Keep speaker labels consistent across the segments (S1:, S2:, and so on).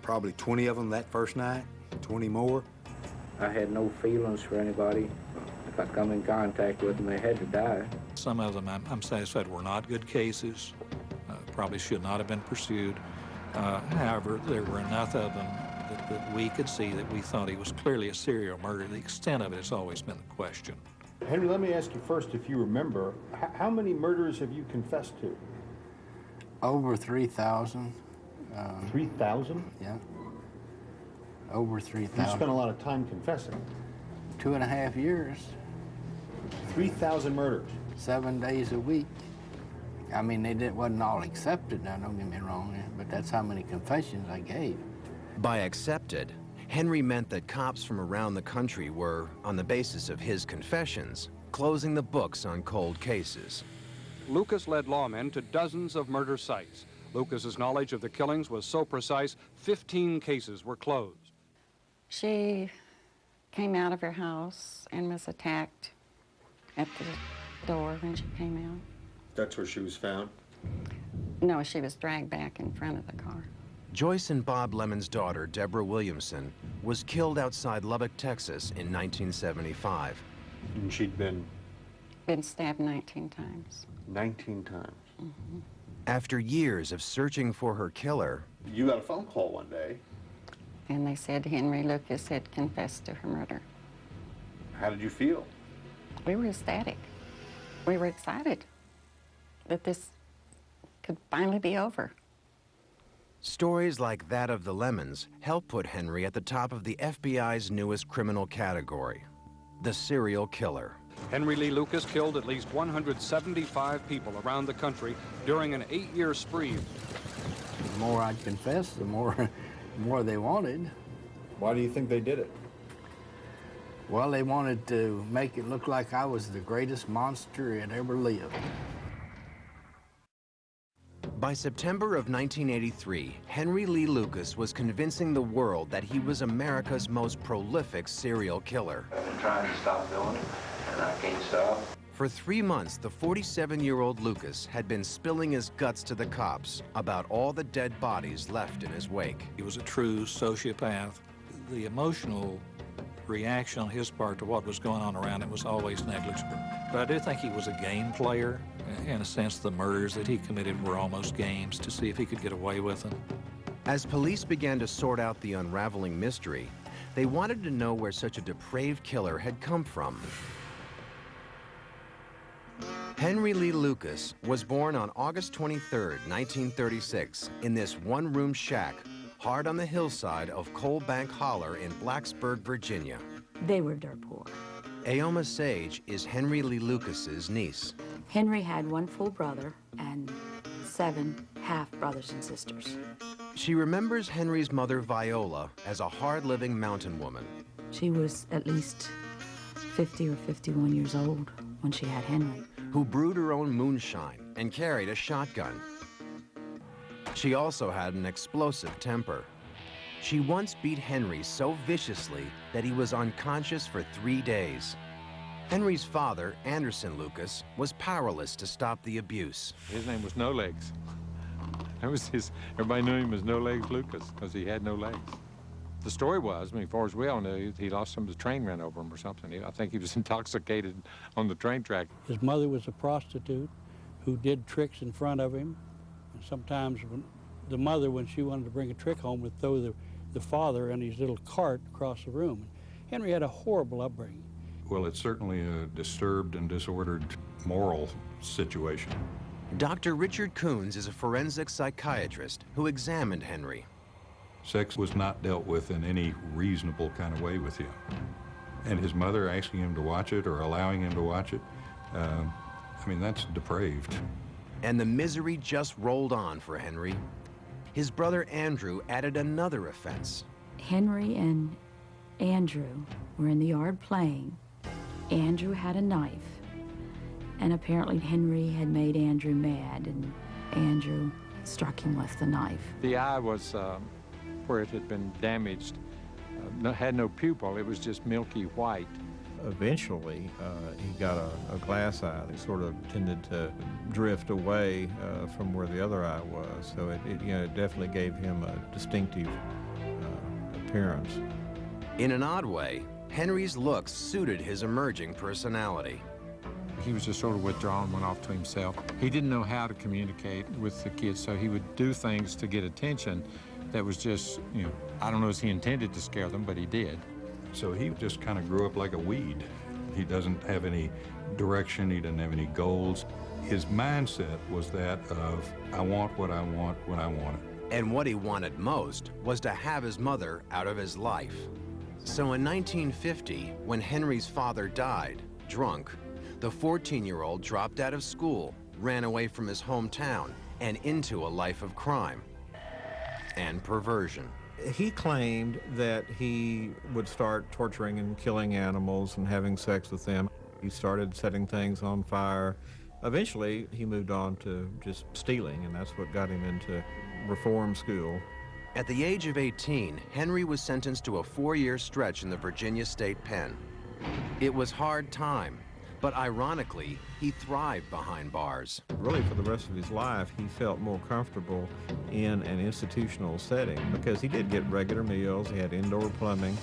S1: probably 20 of them that first night, 20 more.
S2: I had no feelings for anybody. If I come in contact with them, they had to die.
S3: Some of them, I'm satisfied, were not good cases, probably should not have been pursued. However, there were enough of them that we could see that we thought he was clearly a serial murderer. The extent of it has always been the question.
S4: Henry, let me ask you first, if you remember, how many murders have you confessed to?
S5: Over 3,000.
S4: 3,000?
S5: Yeah. Over 3,000.
S4: You spent a lot of time confessing.
S5: 2.5 years.
S4: 3,000 murders.
S5: 7 days a week. I mean, wasn't all accepted now, don't get me wrong, but that's how many confessions I gave.
S6: By accepted, Henry meant that cops from around the country were, on the basis of his confessions, closing the books on cold cases.
S7: Lucas led lawmen to dozens of murder sites. Lucas's knowledge of the killings was so precise, 15 cases were closed.
S8: She came out of her house and was attacked at the door when she came out.
S4: That's where she was found?
S8: No, she was dragged back in front of the car.
S6: Joyce and Bob Lemon's daughter, Deborah Williamson, was killed outside Lubbock, Texas in 1975.
S4: And she'd been
S8: Stabbed 19 times.
S4: 19 times.
S8: Mm-hmm.
S6: After years of searching for her killer,
S4: you got a phone call one day.
S8: And they said Henry Lucas had confessed to her murder.
S4: How did you feel?
S8: We were ecstatic. We were excited that this could finally be over.
S6: stories like that of the Lemons help put Henry at the top of the FBI's newest criminal category, the serial killer.
S7: Henry Lee Lucas killed at least 175 people around the country during an 8-year spree.
S5: The more I'd confess, the more they wanted.
S4: Why do you think they did it?
S5: Well, they wanted to make it look like I was the greatest monster that ever lived.
S6: By September of 1983, Henry Lee Lucas was convincing the world that he was America's most prolific serial killer.
S2: I've been trying to stop doing it, and I can't stop.
S6: For 3 months, the 47-year-old Lucas had been spilling his guts to the cops about all the dead bodies left in his wake.
S3: He was a true sociopath. The emotional reaction on his part to what was going on around him was always negligible. But I do think he was a game player. In a sense, the murders that he committed were almost games to see if he could get away with them.
S6: As police began to sort out the unraveling mystery, they wanted to know where such a depraved killer had come from. Henry Lee Lucas was born on August 23, 1936, in this one-room shack hard on the hillside of Coal Bank Holler in Blacksburg, Virginia.
S9: They were dirt poor.
S6: Aoma Sage is Henry Lee Lucas's niece.
S9: Henry had one full brother and 7 half-brothers and sisters.
S6: She remembers Henry's mother, Viola, as a hard-living mountain woman.
S9: She was at least 50 or 51 years old when she had Henry.
S6: Who brewed her own moonshine and carried a shotgun. She also had an explosive temper. She once beat Henry so viciously that he was unconscious for 3 days. Henry's father, Anderson Lucas, was powerless to stop the abuse.
S10: His name was No Legs. That was everybody knew him as No Legs Lucas because he had no legs. The story was, as far as we all knew, he lost some of the train ran over him or something. I think he was intoxicated on the train track.
S11: His mother was a prostitute who did tricks in front of him. And sometimes when the mother, when she wanted to bring a trick home, would throw the father in his little cart across the room. Henry had a horrible upbringing.
S12: Well, it's certainly a disturbed and disordered moral situation.
S6: Dr. Richard Coons is a forensic psychiatrist who examined Henry.
S12: Sex was not dealt with in any reasonable kind of way with him. And his mother asking him to watch it or allowing him to watch it, that's depraved.
S6: And the misery just rolled on for Henry. His brother Andrew added another offense.
S9: Henry and Andrew were in the yard playing. Andrew had a knife, and apparently Henry had made Andrew mad, and Andrew struck him with the knife.
S10: The eye was where it had been damaged, had no pupil, it was just milky white.
S13: Eventually, he got a glass eye that sort of tended to drift away from where the other eye was. So it definitely gave him a distinctive appearance.
S6: In an odd way, Henry's looks suited his emerging personality.
S10: He was just sort of withdrawn, went off to himself. He didn't know how to communicate with the kids, so he would do things to get attention that was just, you know, I don't know if he intended to scare them, but he did.
S12: So he just kind of grew up like a weed. He doesn't have any direction, he doesn't have any goals. His mindset was that of, I want what I want when I want it.
S6: And what he wanted most was to have his mother out of his life. So in 1950, when Henry's father died, drunk, the 14-year-old dropped out of school, ran away from his hometown, and into a life of crime and perversion.
S13: He claimed that he would start torturing and killing animals and having sex with them. He started setting things on fire. Eventually, he moved on to just stealing, and that's what got him into reform school.
S6: At the age of 18, Henry was sentenced to a 4-year stretch in the Virginia State Pen. It was hard time, but ironically, he thrived behind bars.
S13: Really, for the rest of his life, he felt more comfortable in an institutional setting because he did get regular meals, he had indoor plumbing.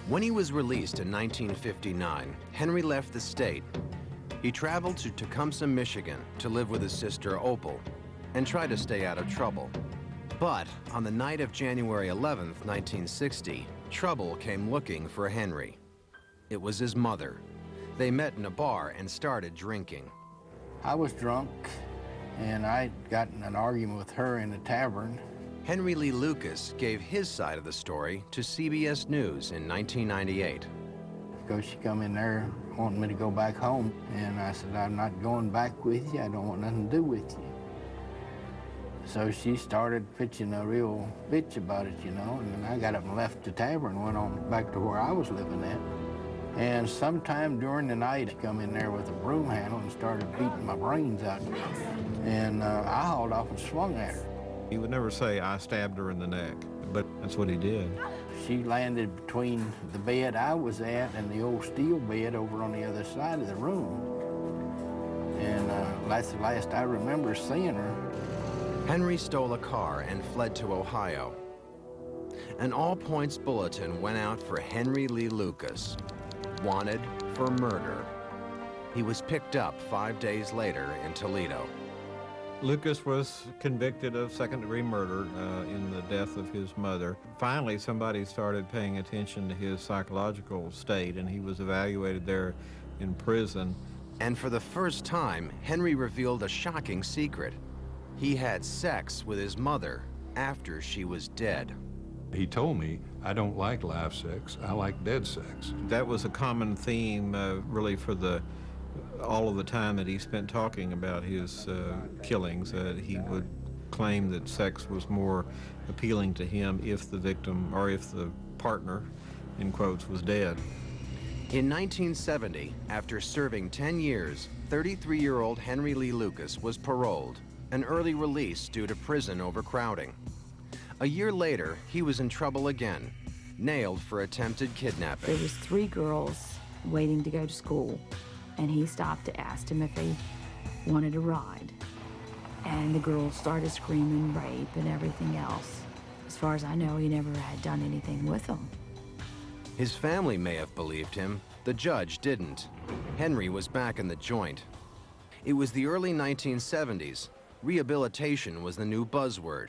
S6: When he was released in 1959, Henry left the state. He traveled to Tecumseh, Michigan to live with his sister Opal and try to stay out of trouble. But on the night of January 11th, 1960, trouble came looking for Henry. It was his mother. They met in a bar and started drinking.
S5: I was drunk, and I'd gotten an argument with her in the tavern.
S6: Henry Lee Lucas gave his side of the story to CBS News in 1998.
S5: Because she come in there wanting me to go back home, and I said, I'm not going back with you. I don't want nothing to do with you. So she started pitching a real bitch about it, you know, and then I got up and left the tavern and went on back to where I was living at. And sometime during the night, she come in there with a broom handle and started beating my brains out. And I hauled off and swung at her.
S13: He would never say, I stabbed her in the neck, but that's what he did.
S5: She landed between the bed I was at and the old steel bed over on the other side of the room. And that's the last I remember seeing her.
S6: Henry stole a car and fled to Ohio. An all-points bulletin went out for Henry Lee Lucas, wanted for murder. He was picked up 5 days later in Toledo.
S13: Lucas was convicted of second-degree murder in the death of his mother. Finally, somebody started paying attention to his psychological state, and he was evaluated there in prison.
S6: And for the first time, Henry revealed a shocking secret. He had sex with his mother after she was dead.
S12: He told me, I don't like live sex, I like dead sex.
S13: That was a common theme, really, for all of the time that he spent talking about his killings. He would claim that sex was more appealing to him if the victim, or if the partner, in quotes, was dead.
S6: In 1970, after serving 10 years, 33-year-old Henry Lee Lucas was paroled, an early release due to prison overcrowding. A year later, he was in trouble again, nailed for attempted kidnapping.
S9: There was 3 girls waiting to go to school, and he stopped to ask him if they wanted a ride. And the girls started screaming rape and everything else. As far as I know, he never had done anything with them.
S6: His family may have believed him. The judge didn't. Henry was back in the joint. It was the early 1970s. Rehabilitation was the new buzzword.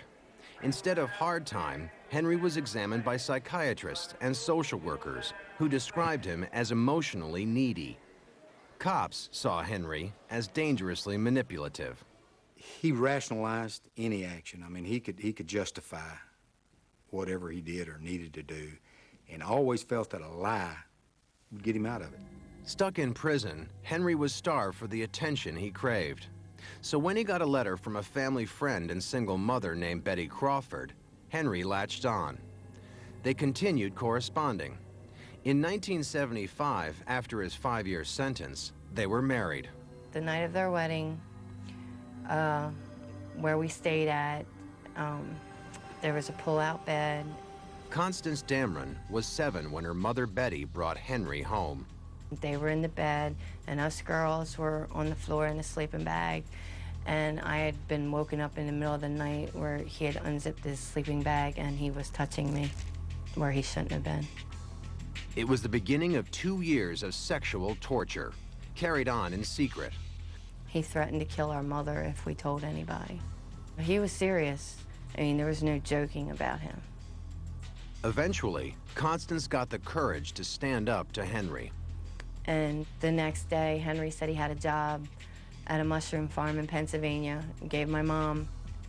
S6: Instead of hard time, Henry was examined by psychiatrists and social workers who described him as emotionally needy. Cops saw Henry as dangerously manipulative.
S1: He rationalized any action. I mean, he could justify whatever he did or needed to do, and always felt that a lie would get him out of it.
S6: Stuck in prison, Henry was starved for the attention he craved. So when he got a letter from a family friend and single mother named Betty Crawford, Henry latched on. They continued corresponding. In 1975, after his 5-year sentence, they were married.
S14: The night of their wedding, where we stayed at, there was a pull-out bed.
S6: Constance Damron was 7 when her mother Betty brought Henry home.
S14: They were in the bed, and us girls were on the floor in a sleeping bag. And I had been woken up in the middle of the night where he had unzipped his sleeping bag and he was touching me. where he shouldn't have been.
S6: It was the beginning of 2 years of sexual torture, carried on in secret.
S14: He threatened to kill our mother if we told anybody. He was serious. I mean, there was no joking about him.
S6: Eventually, Constance got the courage to stand up to Henry.
S14: And the next day, Henry said he had a job at a mushroom farm in Pennsylvania, and gave my mom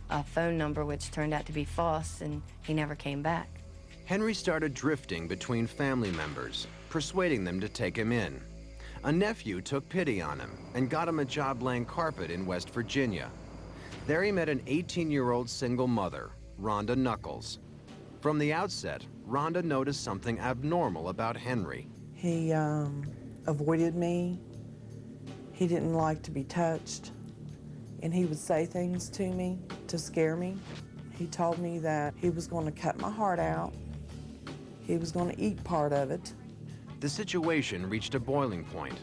S14: a phone number which turned out to be false, and he never came back.
S6: Henry started drifting between family members, persuading them to take him in. A nephew took pity on him and got him a job laying carpet in West Virginia. There he met an 18-year-old single mother, Rhonda Knuckles. From the outset, Rhonda noticed something abnormal about Henry.
S15: He avoided me. He didn't like to be touched, and he would say things to me to scare me. He told me that he was going to cut my heart out. He was going to eat part of it.
S6: The situation reached a boiling point.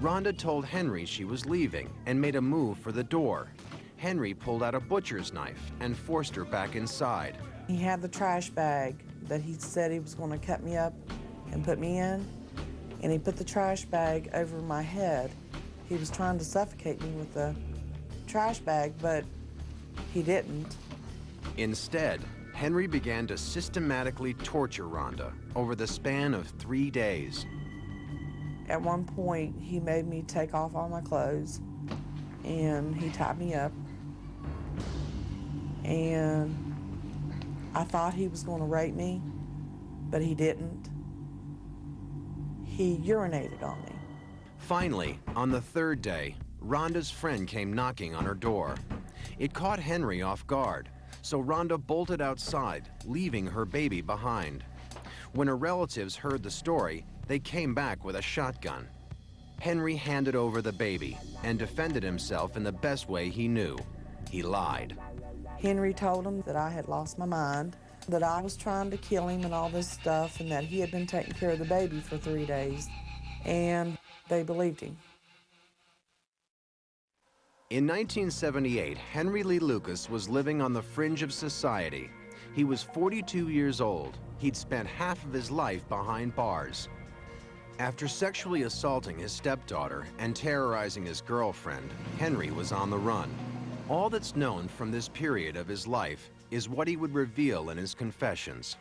S6: Rhonda told Henry she was leaving and made a move for the door. Henry pulled out a butcher's knife and forced her back inside.
S15: He had the trash bag that he said he was going to cut me up and put me in, and he put the trash bag over my head. He was trying to suffocate me with the trash bag, but he didn't.
S6: Instead, Henry began to systematically torture Rhonda over the span of 3 days.
S15: At one point, he made me take off all my clothes, and he tied me up. And I thought he was going to rape me, but he didn't. He urinated on me.
S6: Finally, on the 3rd day, Rhonda's friend came knocking on her door. It caught Henry off guard, so Rhonda bolted outside, leaving her baby behind. When her relatives heard the story, they came back with a shotgun. Henry handed over the baby and defended himself in the best way he knew. He lied.
S15: Henry told him that I had lost my mind, that I was trying to kill him and all this stuff, and that he had been taking care of the baby for 3 days. And they believed him.
S6: In 1978, Henry Lee Lucas was living on the fringe of society. He was 42 years old. He'd spent half of his life behind bars. After sexually assaulting his stepdaughter and terrorizing his girlfriend, Henry was on the run. All that's known from this period of his life is what he would reveal in his confessions.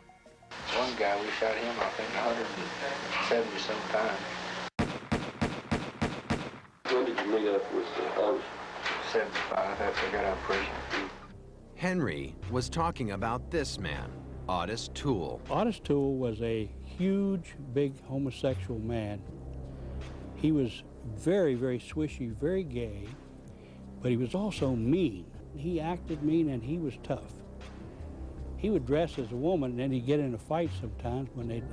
S2: One guy, we shot him, I think, 170 some times.
S16: When did you meet up with others?
S2: 75 after I got out of prison.
S6: Henry was talking about this man, Otis Toole.
S11: Otis Toole was a huge, big homosexual man. He was very, very swishy, very gay, but he was also mean. He acted mean and he was tough. He would dress as a woman and then he'd get in a fight sometimes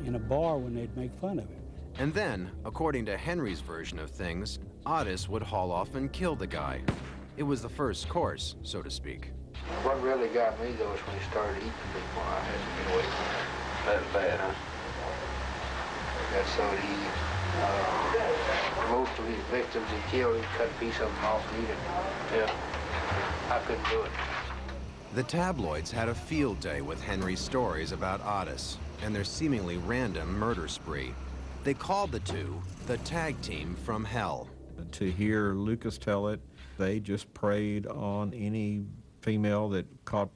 S11: in a bar when they'd make fun of him.
S6: And then, according to Henry's version of things, Otis would haul off and kill the guy. It was the first course, so to speak.
S2: What really got me, though, is when he started eating people. I had to get away from that.
S16: That bad, huh?
S2: That's so most of his victims he killed, he'd cut a piece of them off and eat it. Yeah. I couldn't do it.
S6: The tabloids had a field day with Henry's stories about Otis and their seemingly random murder spree. They called the two the tag team from hell.
S13: To hear Lucas tell it, they just preyed on any female that caught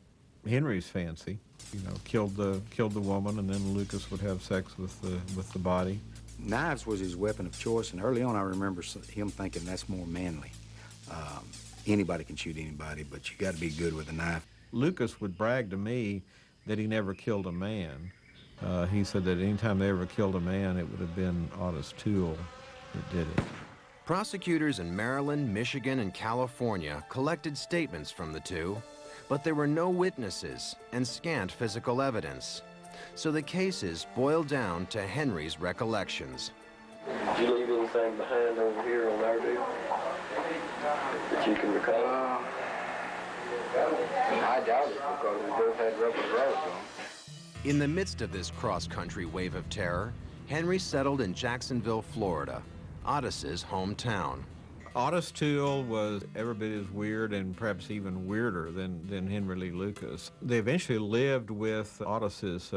S13: Henry's fancy. You know, killed the woman, and then Lucas would have sex with the body.
S1: Knives was his weapon of choice, and early on I remember him thinking that's more manly. Anybody can shoot anybody, but you got to be good with a knife.
S13: Lucas would brag to me that he never killed a man. He said that anytime they ever killed a man, it would have been Otis Toole that did it.
S6: Prosecutors in Maryland, Michigan, and California collected statements from the two, but there were no witnesses and scant physical evidence. So the cases boiled down to Henry's recollections.
S16: Did you leave anything behind over here on our deal that you can recall?
S2: I doubt it, because we both had rubber gloves on.
S6: In the midst of this cross-country wave of terror, Henry settled in Jacksonville, Florida, Otis's hometown.
S13: Otis Toole was every bit as weird and perhaps even weirder than Henry Lee Lucas. They eventually lived with Otis's